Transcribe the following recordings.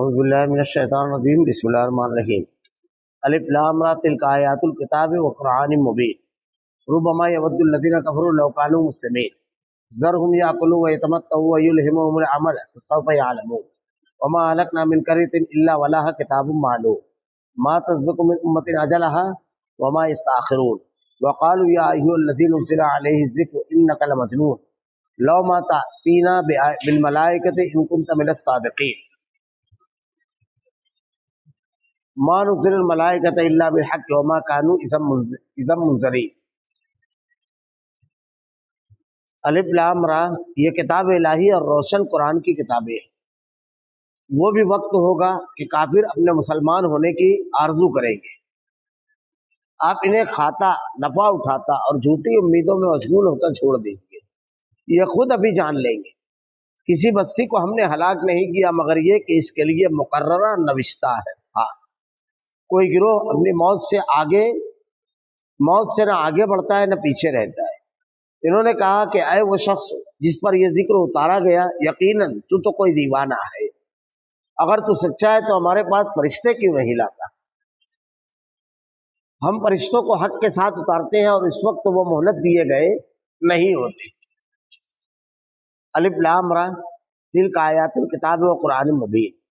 اعوذ باللہ من الشیطان الرجیم بسم اللہ الرحمن الرحیم الف لام را تلک آیات الکتاب و قرآن مبین ربما یود الذین کفروا لو کانوا مسلمین ذرهم یاکلوا ویتمتعوا ویلہمهم العمل فسوف یعلمون وما اہلکنا من قریۃ الا ولها کتاب معلوم ما تسبق من امۃ اجلها وما یستأخرون وقالوا یا ایھا الذی نزل علیہ الذکر انک لمجنون لو ما تأتینا بالملائکۃ ان کنت من الصادقین ما نزل الملائکۃ الا بالحق وما كانوا اذا منذرین۔ الف لام را یہ کتاب الہی اور روشن قرآن کی کتابیں ہیں۔ وہ بھی وقت ہوگا کہ کافر اپنے مسلمان ہونے کی آرزو کریں گے، آپ انہیں کھاتا نفع اٹھاتا اور جھوٹی امیدوں میں مشغول ہوتا چھوڑ دیجیے، یہ خود ابھی جان لیں گے کسی بستی کو ہم نے ہلاک نہیں کیا مگر یہ کہ اس کے لیے مقررہ نوشتہ تھا۔ کوئی گروہ اپنی موت سے نہ آگے بڑھتا ہے نہ پیچھے رہتا ہے۔ انہوں نے کہا کہ اے وہ شخص جس پر یہ ذکر اتارا گیا، یقیناً تو کوئی دیوانہ ہے، اگر تو سچا ہے تو ہمارے پاس فرشتے کیوں نہیں لاتا؟ ہم فرشتوں کو حق کے ساتھ اتارتے ہیں اور اس وقت وہ مہلت دیے گئے نہیں ہوتے۔ الف لام را تلک آیات الکتاب و قرآن مبین۔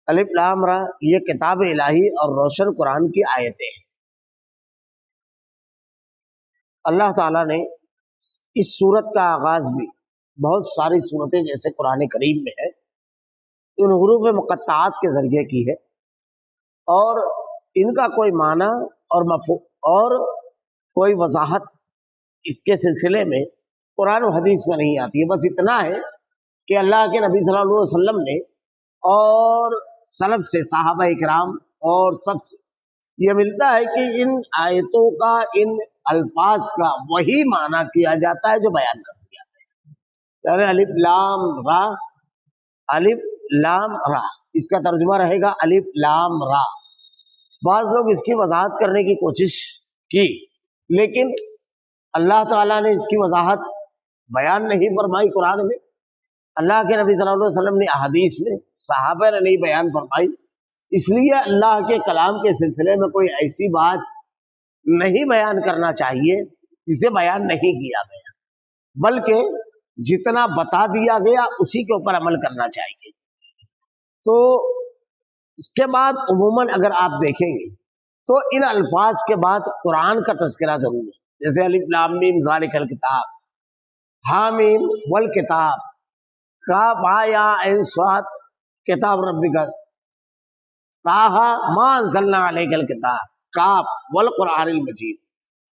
الف لام را یہ کتاب الہی اور روشن قرآن کی آیتیں ہیں۔ اللہ تعالیٰ نے اس سورت کا آغاز بھی بہت ساری سورتیں جیسے قرآن کریم میں ہے ان حروف مقطعات کے ذریعے کی ہے، اور ان کا کوئی معنی اور مفہوم اور کوئی وضاحت اس کے سلسلے میں قرآن و حدیث میں نہیں آتی ہے۔ بس اتنا ہے کہ اللہ کے نبی صلی اللہ علیہ وسلم نے اور سلف سے، صحابہ اکرام اور سب سے یہ ملتا ہے کہ ان آیتوں کا، ان الفاظ کا وہی معنی کیا جاتا ہے جو بیان کر دیا گیا ہے۔ یعنی الف لام را، الف لام را، اس کا ترجمہ رہے گا الف لام را۔ بعض لوگ اس کی وضاحت کرنے کی کوشش کی لیکن اللہ تعالیٰ نے اس کی وضاحت بیان نہیں فرمائی قرآن میں، اللہ کے نبی صلی اللہ علیہ وسلم نے احادیث میں، صحابہ نے نہیں بیان فرمائی، اس لیے اللہ کے کلام کے سلسلے میں کوئی ایسی بات نہیں بیان کرنا چاہیے جسے بیان نہیں کیا گیا، بلکہ جتنا بتا دیا گیا اسی کے اوپر عمل کرنا چاہیے۔ تو اس کے بعد عموماً اگر آپ دیکھیں گے تو ان الفاظ کے بعد قرآن کا تذکرہ ضرور ہے، جیسے الف لام میم ذالک الکتاب، حامیم والکتاب، کاف ہا یا عین صاد کتاب ربک، طٰہٰ ما انزلنا علیک الکتاب، کاف والقرآن المجید۔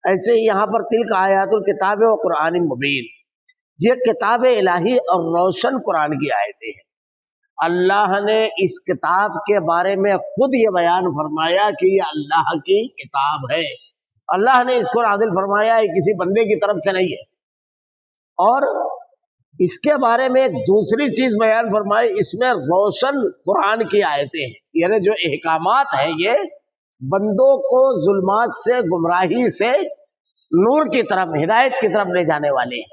ایسے ہی یہاں پر تلک آیات الکتاب و قرآن مبین، یہ کتاب الہی اور روشن قرآن کی آیتیں ہیں۔ اللہ نے اس کتاب کے بارے میں خود یہ بیان فرمایا کہ یہ اللہ کی کتاب ہے، اللہ نے اس کو نازل فرمایا ہے، کسی بندے کی طرف سے نہیں ہے۔ اور اس کے بارے میں ایک دوسری چیز بیان فرمائی، اس میں روشن قرآن کی آیتیں ہیں، یعنی جو احکامات ہیں یہ بندوں کو ظلمات سے، گمراہی سے نور کی طرف، ہدایت کی طرف لے جانے والے ہیں۔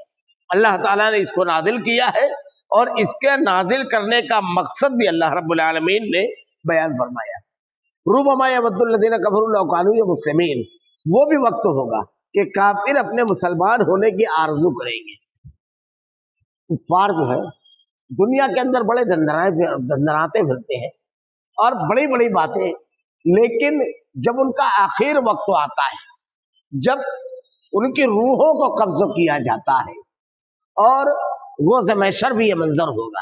اللہ تعالیٰ نے اس کو نازل کیا ہے اور اس کے نازل کرنے کا مقصد بھی اللہ رب العالمین نے بیان فرمایا۔ ربما یود الذین کفروا لو کانوا مسلمین، وہ بھی وقت ہوگا کہ کافر اپنے مسلمان ہونے کی آرزو کریں گے۔ کفار جو ہے دنیا کے اندر بڑے دندناتے پھرتے ہیں اور بڑی بڑی باتیں، لیکن جب ان کا آخر وقت آتا ہے، جب ان کی روحوں کو قبض کیا جاتا ہے اور روز محشر بھی یہ منظر ہوگا،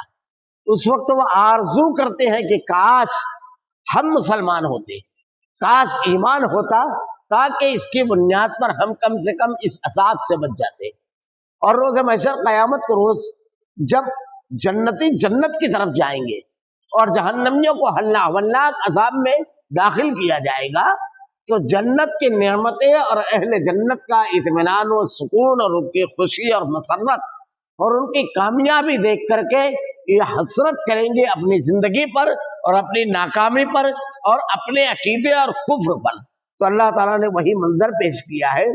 اس وقت وہ آرزو کرتے ہیں کہ کاش ہم مسلمان ہوتے، کاش ایمان ہوتا، تاکہ اس کی بنیاد پر ہم کم سے کم اس عذاب سے بچ جاتے۔ اور روز محشر، قیامت کو روز جب جنتی جنت کی طرف جائیں گے اور جہنمیوں کو ہولناک عذاب میں داخل کیا جائے گا، تو جنت کی نعمتیں اور اہل جنت کا اطمینان و سکون اور ان کی خوشی اور مسرت اور ان کی کامیابی دیکھ کر کے یہ حسرت کریں گے اپنی زندگی پر اور اپنی ناکامی پر اور اپنے عقیدے اور کفر پر۔ تو اللہ تعالیٰ نے وہی منظر پیش کیا ہے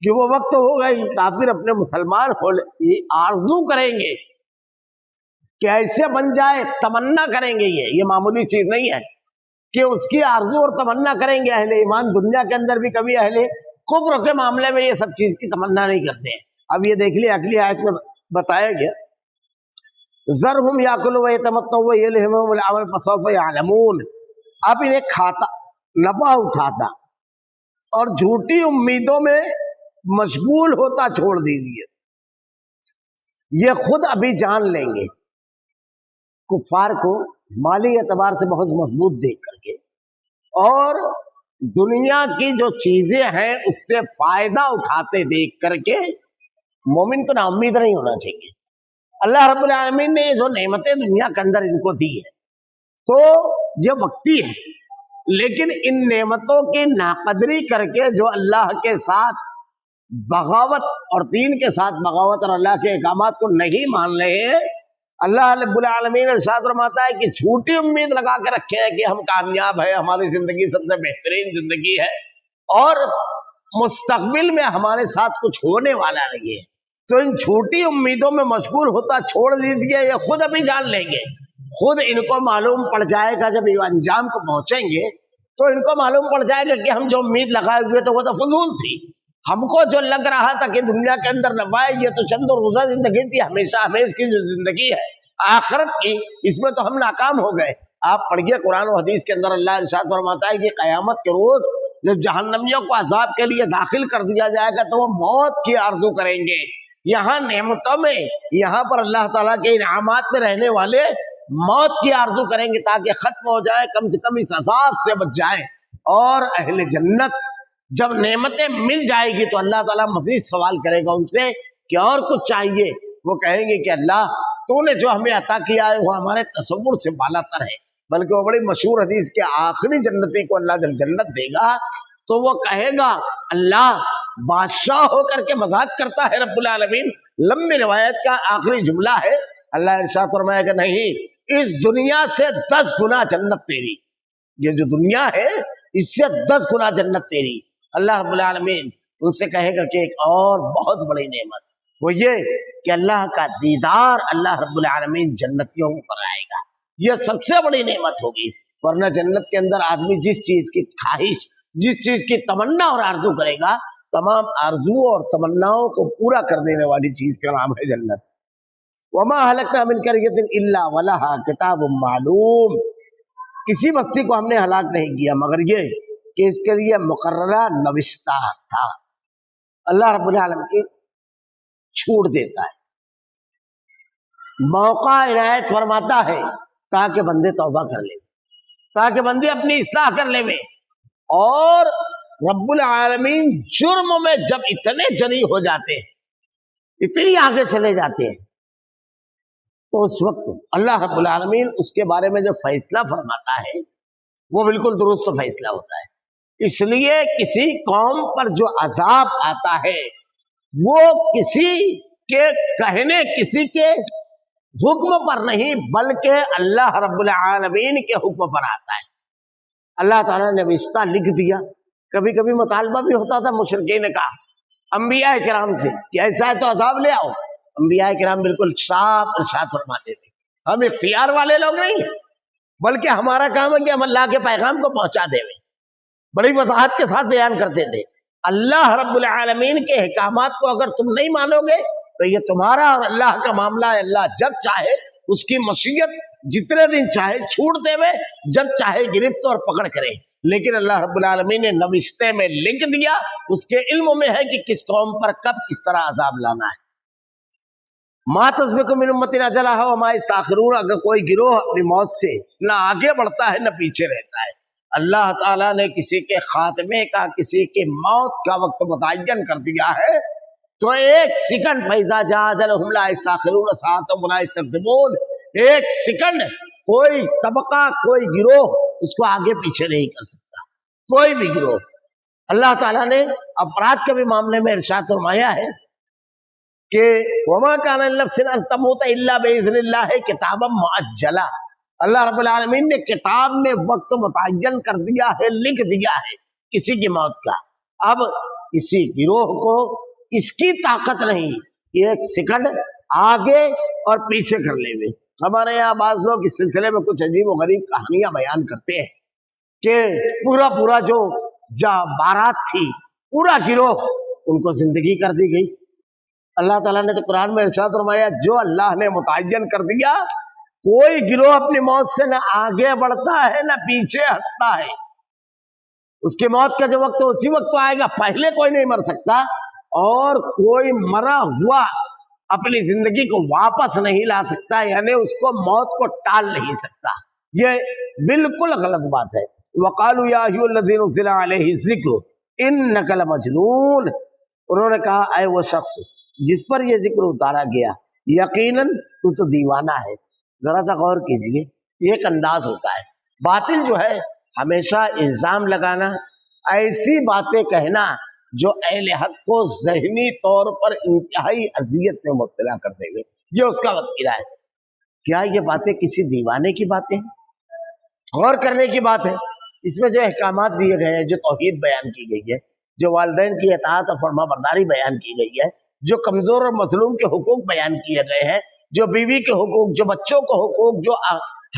کہ وہ وقت ہوگا کہ کافر اپنے مسلمان ہو آرزو کریں گے کہ ایسے بن جائے، تمنا کریں گے، یہ معمولی چیز نہیں ہے کہ اس کی آرزو اور تمنا کریں گے۔ اہل ایمان دنیا کے اندر بھی کبھی اہل کفر کے معاملے میں یہ سب چیز کی تمنا نہیں کرتے ہیں۔ اب یہ دیکھ لیے اگلی آیت میں بتایا گیا ذرہم یاکلوا ویتمتعوا ویلہمہم الامل فسوف یعلمون۔ اب انہیں کھاتا، نفع اٹھاتا اور جھوٹی امیدوں میں مشغول ہوتا چھوڑ دیجیے، یہ خود ابھی جان لیں گے۔ کفار کو مالی اعتبار سے بہت مضبوط دیکھ کر کے اور دنیا کی جو چیزیں ہیں اس سے فائدہ اٹھاتے دیکھ کر کے مومن کو نا امید نہیں ہونا چاہیے۔ اللہ رب العالمین نے جو نعمتیں دنیا کے اندر ان کو دی ہے تو یہ وقتی ہے، لیکن ان نعمتوں کی ناقدری کر کے جو اللہ کے ساتھ بغاوت اور دین کے ساتھ بغاوت اور اللہ کے احکامات کو نہیں مان رہے ہیں، اللہ رب العالمین ارشاد فرماتا ہے کہ جھوٹی امید لگا کے رکھے ہیں کہ ہم کامیاب ہیں، ہماری زندگی سب سے بہترین زندگی ہے اور مستقبل میں ہمارے ساتھ کچھ ہونے والا نہیں ہے، تو ان جھوٹی امیدوں میں مشغول ہوتا چھوڑ دیجیے، یہ خود ابھی جان لیں گے۔ خود ان کو معلوم پڑ جائے گا، جب یہ انجام کو پہنچیں گے تو ان کو معلوم پڑ جائے گا کہ ہم جو امید لگائے ہوئے تھے وہ تو فضول تھی۔ ہم کو جو لگ رہا تھا کہ دنیا کے اندر نفع، یہ تو چند روزہ زندگی تھی، ہمیشہ ہمیش کی جو زندگی ہے آخرت کی، اس میں تو ہم ناکام ہو گئے۔ آپ پڑھیے قرآن و حدیث کے اندر اللہ ارشاد فرماتا ہے کہ قیامت کے روز جب جہنمیوں کو عذاب کے لیے داخل کر دیا جائے گا تو وہ موت کی آرزو کریں گے۔ یہاں نعمتوں میں، یہاں پر اللہ تعالیٰ کے انعامات میں رہنے والے موت کی آرزو کریں گے تاکہ ختم ہو جائے، کم سے کم اس عذاب سے بچ جائیں۔ اور اہل جنت جب نعمتیں مل جائے گی تو اللہ تعالیٰ مزید سوال کرے گا ان سے کہ اور کچھ چاہیے، وہ کہیں گے کہ اللہ تو نے جو ہمیں عطا کیا ہے وہ ہمارے تصور سے بالا تر ہے۔ بلکہ وہ بڑی مشہور حدیث کے آخری جنتی کو اللہ جب جنت دے گا تو وہ کہے گا اللہ بادشاہ ہو کر کے مذاق کرتا ہے رب العالمین۔ لمبی روایت کا آخری جملہ ہے، اللہ ارشاد فرمائے گا نہیں، اس دنیا سے 10 گنا جنت تیری، یہ جو دنیا ہے اس سے 10 گنا جنت تیری۔ اللہ رب العالمین ان سے کہے گا کہ ایک اور بہت بڑی نعمت وہ یہ کہ اللہ کا دیدار اللہ رب العالمین جنتیوں کو کرائے گا، یہ سب سے بڑی نعمت ہوگی۔ ورنہ جنت کے اندر آدمی جس چیز کی خواہش، جس چیز کی تمنا اور آرزو کرے گا، تمام آرزو اور تمناؤں کو پورا کر دینے والی چیز کا نام ہے جنت۔ وما ہلکنا من قریۃ الا ولہا کتاب معلوم، کسی بستی کو ہم نے ہلاک نہیں کیا مگر یہ کہ اس کے لیے مقررہ نوشتہ تھا۔ اللہ رب العالمین چھوڑ دیتا ہے، موقع عنایت فرماتا ہے تاکہ بندے توبہ کر لیں، تاکہ بندے اپنی اصلاح کر لیں۔ اور رب العالمین جرم میں جب اتنے جری ہو جاتے ہیں، اتنی آگے چلے جاتے ہیں، تو اس وقت اللہ رب العالمین اس کے بارے میں جو فیصلہ فرماتا ہے وہ بالکل درست فیصلہ ہوتا ہے۔ اس لیے کسی قوم پر جو عذاب آتا ہے وہ کسی کے کہنے، کسی کے حکم پر نہیں بلکہ اللہ رب العالمین کے حکم پر آتا ہے۔ اللہ تعالیٰ نے نوشتہ لکھ دیا۔ کبھی کبھی مطالبہ بھی ہوتا تھا مشرکین کا انبیاء کرام سے کہ ایسا ہے تو عذاب لے آؤ، انبیاء کرام بالکل صاف ارشاد فرماتے تھے ہم اختیار والے لوگ نہیں ہیں، بلکہ ہمارا کام ہے کہ ہم اللہ کے پیغام کو پہنچا دیں۔ بڑی وضاحت کے ساتھ بیان کرتے تھے اللہ رب العالمین کے احکامات کو اگر تم نہیں مانو گے تو یہ تمہارا اور اللہ کا معاملہ ہے۔ اللہ جب چاہے اس کی مشیت جتنے دن چاہے چھوڑ دے وے، جب چاہے گرفت اور پکڑ کرے، لیکن اللہ رب العالمین نے نوشتے میں لکھ دیا، اس کے علم میں ہے کہ کس قوم پر کب کس طرح عذاب لانا ہے۔ ما تسبق من امت اجلها وما یستاخرون، اگر کوئی گروہ اپنی موت سے نہ آگے بڑھتا ہے نہ پیچھے رہتا ہے۔ اللہ تعالیٰ نے کسی کے خاتمے کا، کسی کی موت کا وقت متعین کر دیا ہے تو 1 سیکنڈ فیضا جاء اجلهم لا یستاخرون ساعۃ ولا یستقدمون، 1 سیکنڈ کوئی طبقہ، کوئی گروہ اس کو آگے پیچھے نہیں کر سکتا، کوئی بھی گروہ۔ اللہ تعالیٰ نے افراد کے بھی معاملے میں ارشاد فرمایا ہے کہ وما كان لنفس ان تموت الا باذن الله کتابا مؤجلا، اللہ رب العالمین نے کتاب میں وقت متعین کر دیا ہے، لکھ دیا ہے کسی کی موت کا۔ اب کسی گروہ کو اس کی طاقت نہیں 1 سیکنڈ آگے اور پیچھے کر لے ہوئے، ہمارے یہاں بعض لوگ اس سلسلے میں کچھ عجیب و غریب کہانیاں بیان کرتے ہیں کہ پورا جو بارات تھی، پورا گروہ ان کو زندگی کر دی گئی۔ اللہ تعالیٰ نے تو قرآن میں ارشاد فرمایا جو اللہ نے متعین کر دیا، کوئی گروہ اپنی موت سے نہ آگے بڑھتا ہے نہ پیچھے ہٹتا ہے۔ اس کی موت کا جو وقت اسی وقت آئے گا، پہلے کوئی نہیں مر سکتا، اور کوئی مرا ہوا اپنی زندگی کو واپس نہیں لا سکتا، یعنی اس کو موت کو ٹال نہیں سکتا۔ یہ بالکل غلط بات ہے۔ وقالوا یا ایھا الذی نزل علیہ الذکر انک لمجنون، انہوں نے کہا اے وہ شخص جس پر یہ ذکر اتارا گیا یقیناً تو دیوانہ ہے۔ ذرا سا غور کیجئے، یہ ایک انداز ہوتا ہے۔ باطل جو ہے ہمیشہ الزام لگانا، ایسی باتیں کہنا جو اہل حق کو ذہنی طور پر انتہائی اذیت میں مبتلا کر دے گے، یہ اس کا وتیرہ ہے۔ کیا یہ باتیں کسی دیوانے کی باتیں ہیں؟ غور کرنے کی بات ہے۔ اس میں جو احکامات دیے گئے ہیں، جو توحید بیان کی گئی ہے، جو والدین کی اطاعت اور فرما برداری بیان کی گئی ہے، جو کمزور اور مظلوم کے حقوق بیان کیے گئے ہیں، جو بیوی کے حقوق، جو بچوں کے حقوق، جو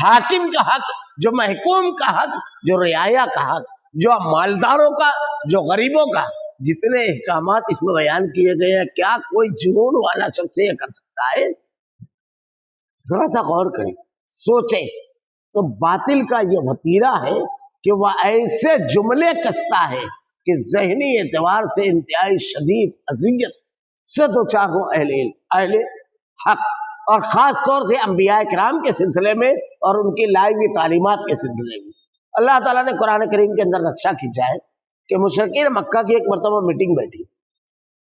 حاکم کا حق، جو محکوم کا حق، جو رعایا کا حق، جو مالداروں کا، جو غریبوں کا، جتنے احکامات اس میں بیان کیے گئے ہیں، کیا کوئی جنون والا شخص یہ کر سکتا ہے؟ ذرا سا غور کریں، سوچیں۔ تو باطل کا یہ وتیرہ ہے کہ وہ ایسے جملے کستا ہے کہ ذہنی اعتبار سے انتہائی شدید اذیت سے دوچار ہوں اہل حق، اور خاص طور سے انبیاء کرام کے سلسلے میں اور ان کی لائی ہوئی تعلیمات کے سلسلے میں۔ اللہ تعالیٰ نے قرآن کریم کے اندر نقشہ کھینچا ہے کہ مشرکین مکہ کی ایک مرتبہ میٹنگ بیٹھی،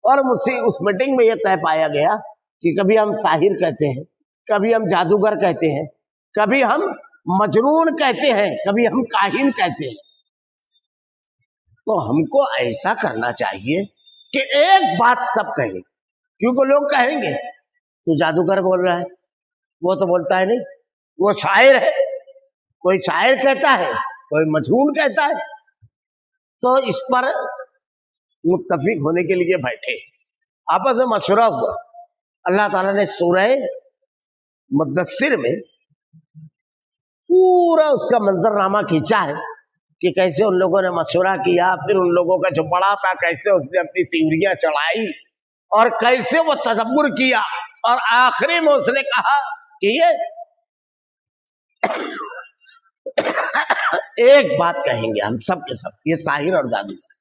اور مجھ سے اس میٹنگ میں یہ طے پایا گیا کہ کبھی ہم ساحر کہتے ہیں، کبھی ہم جادوگر کہتے ہیں، کبھی ہم مجنون کہتے ہیں، کبھی ہم کاہن کہتے ہیں۔ تو ہم کو ایسا کرنا چاہیے کہ ایک بات سب کہیں، کیونکہ لوگ کہیں گے تو جادوگر بول رہا ہے، وہ تو بولتا ہے نہیں، وہ شاعر ہے، کوئی شاعر کہتا ہے، کوئی مجنون کہتا ہے۔ تو اس پر متفق ہونے کے لیے بیٹھے، آپس میں مشورہ ہوا۔ اللہ تعالیٰ نے سورہ مدثر میں پورا اس کا منظرنامہ کھینچا ہے کہ کیسے ان لوگوں نے مشورہ کیا، پھر ان لوگوں کا جو بڑا تھا کیسے اس نے اپنی تیوریاں چڑھائی، اور کیسے وہ تدبر کیا، اور آخری میں اس نے کہا کہ یہ ایک بات کہیں گے ہم سب کے سب، یہ ساحر اور جادوگر۔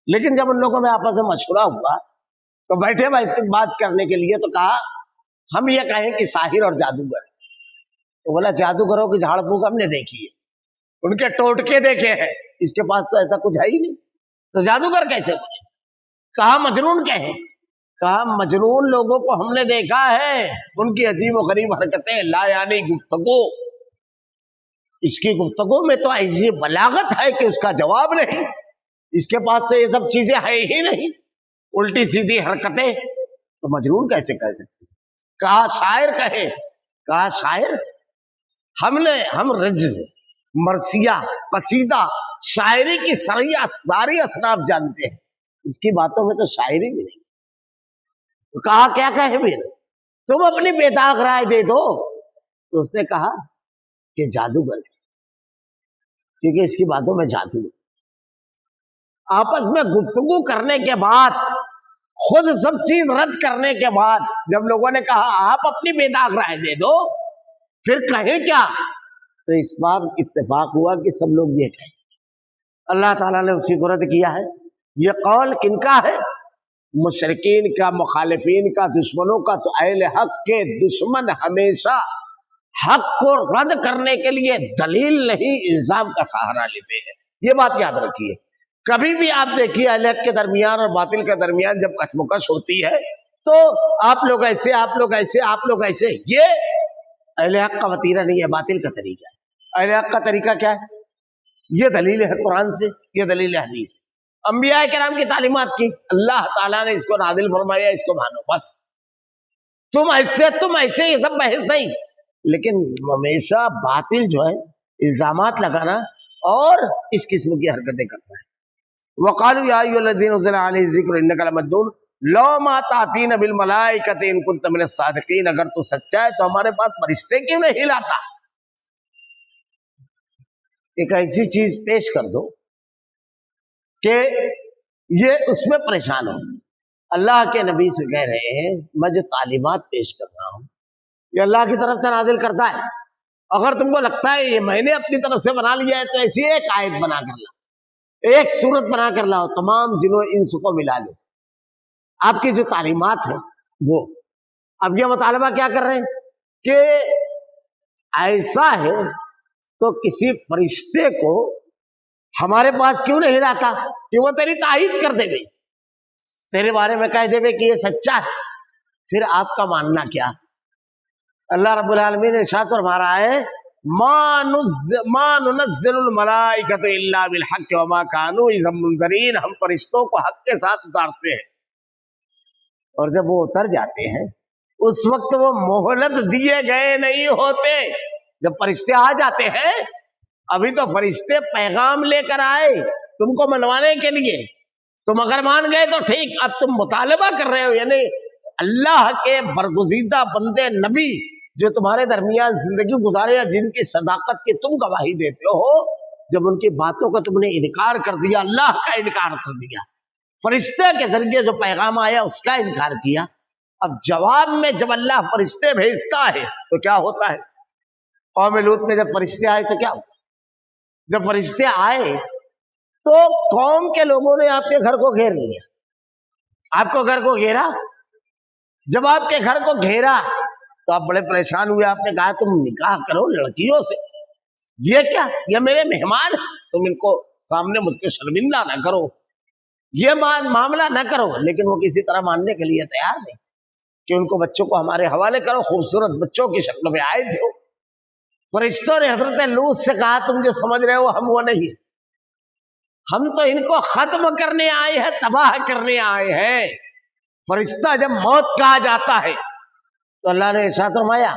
لیکن جب ان لوگوں میں آپس میں مشورہ ہوا تو بیٹھے بات کرنے کے لیے، تو کہا ہم یہ کہیں کہ ساحر اور جادوگر۔ تو بولا جادوگروں کی جھاڑ پھونک ہم نے دیکھی ہے، ان کے ٹوٹکے دیکھے ہیں، اس کے پاس تو ایسا کچھ ہے ہی نہیں، تو جادوگر کیسے بولے؟ کہا مجنون کہیں؟ کہا مجنون لوگوں کو ہم نے دیکھا ہے، ان کی عجیب و غریب حرکتیں، لا یعنی گفتگو، اس کی گفتگو میں تو ایسی بلاغت ہے کہ اس کا جواب نہیں، اس کے پاس تو یہ سب چیزیں ہے ہی نہیں، الٹی سیدھی حرکتیں، تو مجنون کیسے کہہ سکتے؟ کہا شاعر کہے؟ کہا شاعر ہم رجز، مرثیہ، قصیدہ، شاعری کی ساری اصناف جانتے ہیں، اس کی باتوں میں تو شاعری بھی نہیں۔ تو کہا کیا کہے پھر؟ تم اپنی بے داغ رائے دے دو۔ تو اس نے کہا کہ جادوگر، کیونکہ اس کی باتوں میں جادو ہے۔ آپس میں گفتگو کرنے کے بعد، خود سب چیز رد کرنے کے بعد، جب لوگوں نے کہا آپ اپنی بے داغ رائے دے دو، پھر کہیں کیا؟ تو اس بار اتفاق ہوا کہ سب لوگ یہ کہیں۔ اللہ تعالیٰ نے اسی کو رد کیا ہے۔ یہ قول کن کا ہے؟ مشرکین کا، مخالفین کا، دشمنوں کا۔ تو اہل حق کے دشمن ہمیشہ حق کو رد کرنے کے لیے دلیل نہیں، الزام کا سہارا لیتے ہیں، یہ بات یاد رکھیے۔ کبھی بھی آپ دیکھیے اہل حق کے درمیان اور باطل کے درمیان جب کشمکش ہوتی ہے تو آپ لوگ ایسے، آپ لوگ ایسے، آپ لوگ ایسے، یہ اہل حق کا وتیرہ نہیں ہے، باطل کا طریقہ ہے۔ اہل حق کا طریقہ کیا ہے؟ یہ دلیل ہے قرآن سے، یہ دلیل ہے حدیث، انبیاء کرام کی تعلیمات کی، اللہ تعالیٰ نے اس کو نازل فرمایا، اس کو مانو بس۔ تم ایسے یہ سب بحث نہیں، لیکن ہمیشہ باطل جو ہے الزامات لگانا اور اس قسم کی حرکتیں کرتا ہے۔ وقالوا یا ایھا الذی نزل علیہ الذکر انک لمجنون، لو ما تاتین بالملائکۃ ان کنت من الصادقین، اگر تو سچا ہے تو ہمارے پاس فرشتے کیوں نہیں لاتا؟ ایک ایسی چیز پیش کر دو کہ یہ اس میں پریشان ہو۔ اللہ کے نبی سے کہہ رہے ہیں میں جو تعلیمات پیش کر رہا ہوں یہ اللہ کی طرف سے نازل کرتا ہے، اگر تم کو لگتا ہے یہ میں نے اپنی طرف سے بنا لیا ہے تو ایسی ایک آیت بنا کر لاؤ، ایک سورت بنا کر لاؤ، تمام جن و انس کو ملا لو، آپ کی جو تعلیمات ہیں وہ۔ اب یہ مطالبہ کیا کر رہے ہیں کہ ایسا ہے تو کسی فرشتے کو ہمارے پاس کیوں نہیں لاتا کہ وہ تیری تائید کر دے گئی، تیرے بارے میں کہہ دے گے کہ یہ سچا ہے، پھر آپ کا ماننا کیا؟ اللہ رب العالمین نے ارشاد فرما رہا ہے ما ننزل الملائکۃ الا بالحق وما كانوا اذا منذرین، ہم فرشتوں کو حق کے ساتھ اتارتے ہیں، اور جب وہ اتر جاتے ہیں اس وقت وہ مہلت دیے گئے نہیں ہوتے۔ جب فرشتے آ جاتے ہیں، ابھی تو فرشتے پیغام لے کر آئے تم کو منوانے کے لیے، تم اگر مان گئے تو ٹھیک، اب تم مطالبہ کر رہے ہو، یعنی اللہ کے برگزیدہ بندے نبی جو تمہارے درمیان زندگی گزارے یا جن کی صداقت کی تم گواہی دیتے ہو، جب ان کی باتوں کا تم نے انکار کر دیا، اللہ کا انکار کر دیا، فرشتے کے ذریعے جو پیغام آیا اس کا انکار کیا، اب جواب میں جب اللہ فرشتے بھیجتا ہے تو کیا ہوتا ہے؟ قوم لوط میں جب فرشتے آئے تو کیا ہوتا؟ جب فرشتے آئے تو قوم کے لوگوں نے آپ کے گھر کو گھیر لیا، آپ کو گھر کو گھیرا، جب آپ کے گھر کو گھیرا تو آپ بڑے پریشان ہوئے، آپ نے کہا تم نکاح کرو لڑکیوں سے، یہ کیا، یہ میرے مہمان ہیں، تم ان کو سامنے مجھ کو شرمندہ نہ کرو، یہ معاملہ نہ کرو، لیکن وہ کسی طرح ماننے کے لیے تیار نہیں کہ ان کو بچوں کو ہمارے حوالے کرو، خوبصورت بچوں کی شکل میں آئے تھے۔ فرشتوں نے حضرت لوط سے کہا تم جو سمجھ رہے ہو ہم وہ نہیں، ہم تو ان کو ختم کرنے آئے ہیں، تباہ کرنے آئے ہیں۔ فرشتہ جب موت کہا جاتا ہے تو اللہ نے ارشاد فرمایا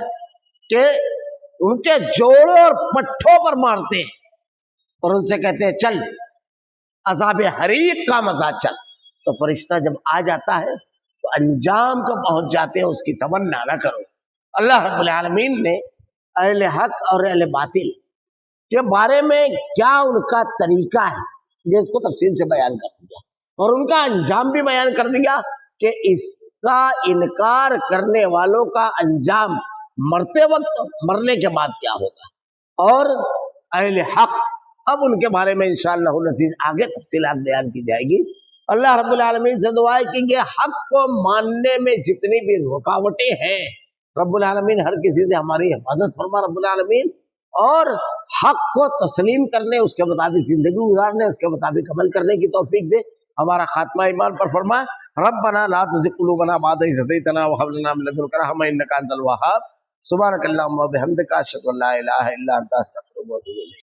کہ ان کے جوڑوں اور پٹھوں پر مارتے ہیں اور ان سے کہتے ہیں چل عذاب حریق کا مزہ چل، تو فرشتہ جب آ جاتا ہے تو انجام کو پہنچ جاتے ہیں، اس کی تمنا نہ کرو۔ اللہ رب العالمین نے اہل حق اور اہل باطل کے بارے میں کیا ان کا طریقہ ہے یہ اس کو تفصیل سے بیان کر دیا، اور ان کا انجام بھی بیان کر دیا کہ اس کا انکار کرنے والوں کا انجام مرتے وقت، مرنے کے بعد کیا ہوگا، اور اہل حق اب ان کے بارے میں انشاءاللہ العزیز آگے تفصیلات بیان کی جائے گی۔ اللہ رب العالمین سے دعا ہے کہ یہ حق کو ماننے میں جتنی بھی رکاوٹیں ہیں رب العالمین ہر کسی سے ہماری حفاظت فرما رب العالمین، اور حق کو تسلیم کرنے، اس کے مطابق زندگی گزارنے، اس کے مطابق عمل کرنے کی توفیق دے، ہمارا خاتمہ ایمان پر فرمائے۔ ربنا لا تزغ قلوبنا بعد إذ هديتنا وهب لنا من لدنك رحمة إنك أنت الوهاب۔ سبحانك اللهم وبحمدك أشهد أن لا إله إلا أنت أستغفرك وأتوب إليك۔